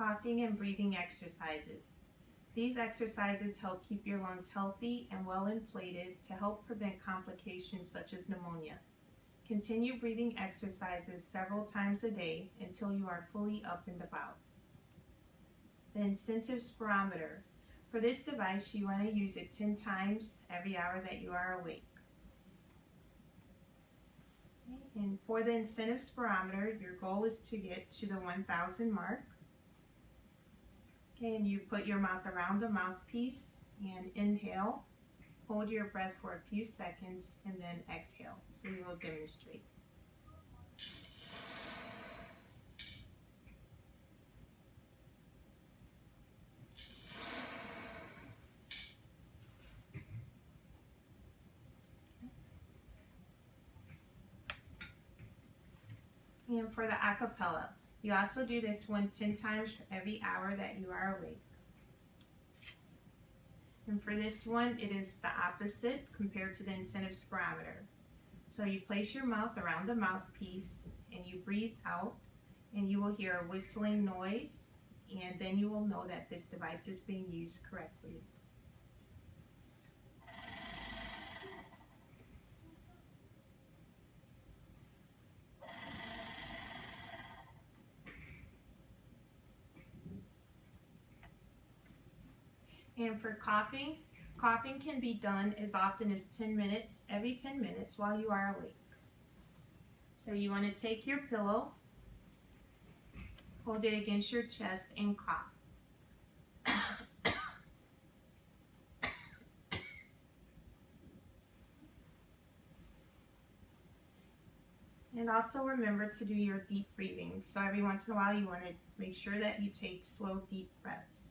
coughing and breathing exercises. These exercises help keep your lungs healthy and well inflated to help prevent complications such as pneumonia. Continue breathing exercises several times a day until you are fully up and about. The incentive spirometer. For this device, you want to use it 10 times every hour that you are awake. And for the incentive spirometer, your goal is to get to the 1,000 mark. Okay, and you put your mouth around the mouthpiece and inhale. Hold your breath for a few seconds and then exhale. So we will demonstrate. And for the acapella, you also do this one 10 times every hour that you are awake. And for this one, it is the opposite compared to the incentive spirometer. So you place your mouth around the mouthpiece and you breathe out, and you will hear a whistling noise, and then you will know that this device is being used correctly. And for coughing, coughing can be done as often as 10 minutes, every 10 minutes while you are awake. So you want to take your pillow, hold it against your chest, and cough. And also remember to do your deep breathing. So every once in a while you want to make sure that you take slow, deep breaths.